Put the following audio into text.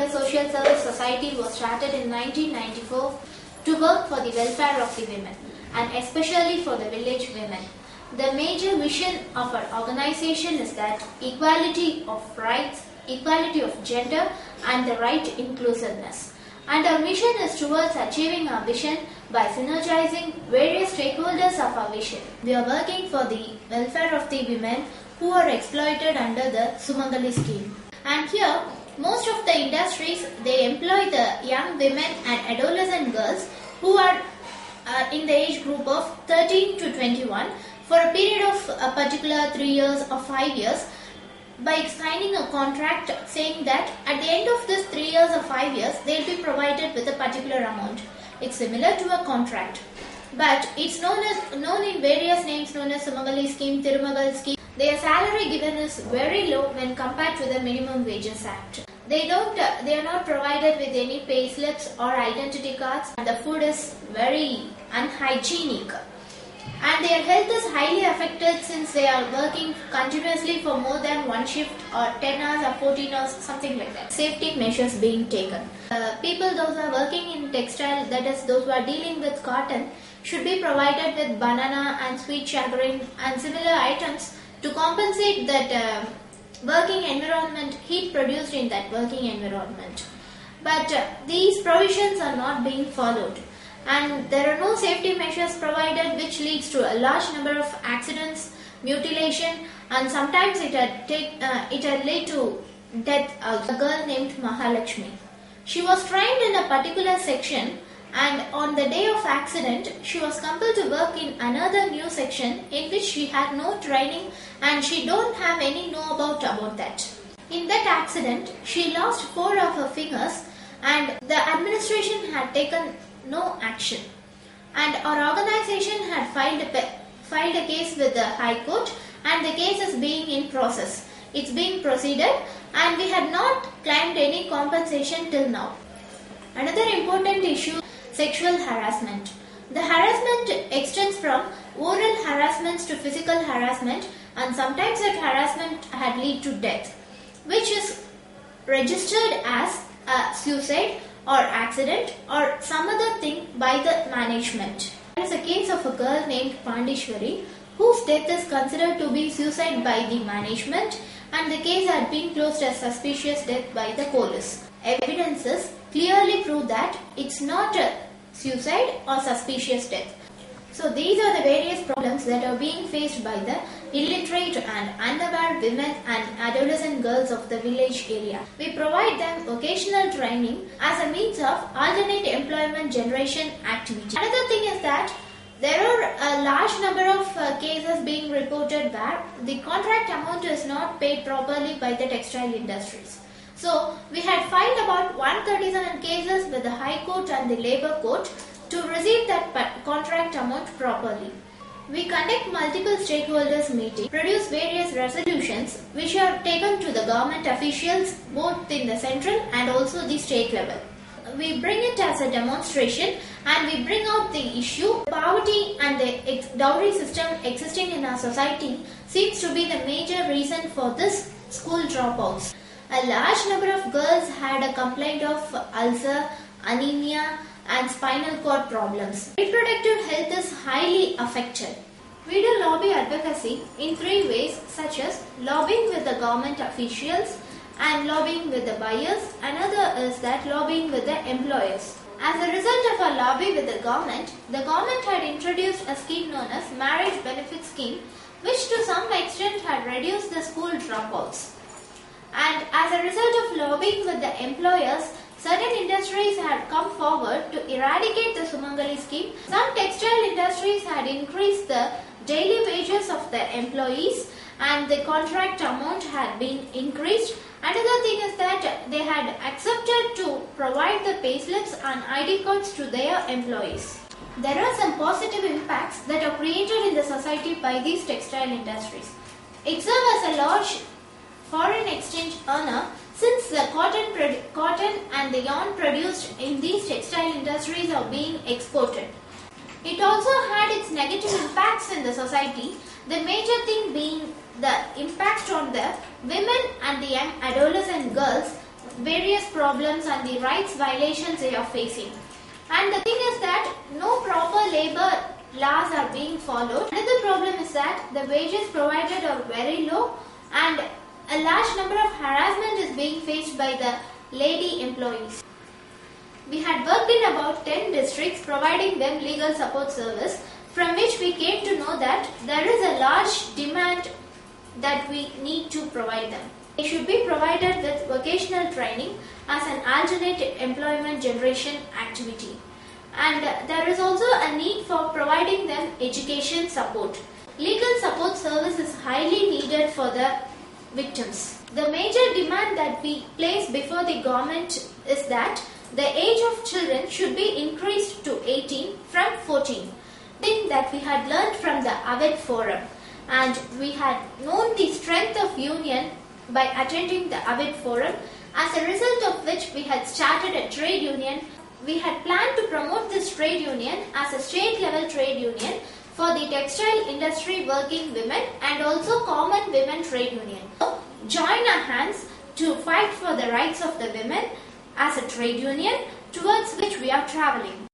India Social Service Society was started in 1994 to work for the welfare of the women and especially for the village women. The major vision of our organization is that equality of rights, equality of gender and the right inclusiveness. And our mission is towards achieving our vision by synergizing various stakeholders of our vision. We are working for the welfare of the women who are exploited under the Sumangali scheme. And here, most of the industries, they employ the young women and adolescent girls who are in the age group of 13 to 21 for a period of a particular 3 years or 5 years by signing a contract saying that at the end of this 3 years or 5 years, they will be provided with a particular amount. It's similar to a contract. But it's known in various names known as Sumangali scheme, Thirumagal scheme. Their salary given is very low when compared to the Minimum Wages Act. They are not provided with any pay slips or identity cards, and the food is very unhygienic. And their health is highly affected since they are working continuously for more than one shift or 10 hours or 14 hours, something like that. Safety measures being taken. People those who are working in textile, that is those who are dealing with cotton, should be provided with banana and sweet chagrin and similar items to compensate that working environment, heat produced in that working environment. But these provisions are not being followed. And there are no safety measures provided, which leads to a large number of accidents, mutilation, and sometimes it had led to death of a girl named Mahalakshmi. She was trained in a particular section, and on the day of accident, she was compelled to work in another new section in which she had no training and she don't have any know about that. In that accident, she lost 4 of her fingers and the administration had taken no action. And our organization had filed a case with the High Court and the case is being in process. It's being proceeded and we had not claimed any compensation till now. Another important issue, sexual harassment. The harassment extends from oral harassments to physical harassment and sometimes that harassment had led to death, which is registered as a suicide or accident or some other thing by the management. There is a case of a girl named Pandishwari whose death is considered to be suicide by the management and the case had been closed as suspicious death by the police. Evidences clearly prove that it's not a suicide or suspicious death. So these are the various problems that are being faced by the illiterate and unaware women and adolescent girls of the village area. We provide them vocational training as a means of alternate employment generation activity. Another thing is that there are a large number of cases being reported where the contract amount is not paid properly by the textile industries. So we had filed about 137 cases with the High Court and the Labour Court to receive that contract amount properly. We conduct multiple stakeholders meetings, produce various resolutions which are taken to the government officials both in the central and also the state level. We bring it as a demonstration and we bring out the issue. Poverty and the dowry system existing in our society seems to be the major reason for this school dropouts. A large number of girls had a complaint of ulcer, anemia and spinal cord problems. Reproductive health is highly affected. We do lobby advocacy in 3 ways, such as lobbying with the government officials and lobbying with the buyers. Another is that lobbying with the employers. As a result of our lobby with the government had introduced a scheme known as Marriage Benefit Scheme, which to some extent had reduced the school dropouts. And as a result of lobbying with the employers, certain industries had come forward to eradicate the Sumangali scheme. Some textile industries had increased the daily wages of their employees and the contract amount had been increased. Another thing is that they had accepted to provide the payslips and ID cards to their employees. There are some positive impacts that are created in the society by these textile industries. It serves as a large foreign exchange earner since the cotton and the yarn produced in these textile industries are being exported. It also had its negative impacts in the society, the major thing being the impact on the women and the young adolescent girls various problems and the rights violations they are facing. And the thing is that no proper labor laws are being followed. Another problem is that the wages provided are very low and a large number of harassment is being faced by the lady employees. We had worked in about 10 districts providing them legal support service, from which we came to know that there is a large demand that we need to provide them. They should be provided with vocational training as an alternate employment generation activity. And there is also a need for providing them education support. Legal support service is highly needed for the victims. The major demand that we place before the government is that the age of children should be increased to 18 from 14. Thing that we had learned from the AVED forum, and we had known the strength of union by attending the AVED forum, as a result of which we had started a trade union. We had planned to promote this trade union as a state level trade union for the textile industry working women and also common women trade union. So, join our hands to fight for the rights of the women as a trade union towards which we are traveling.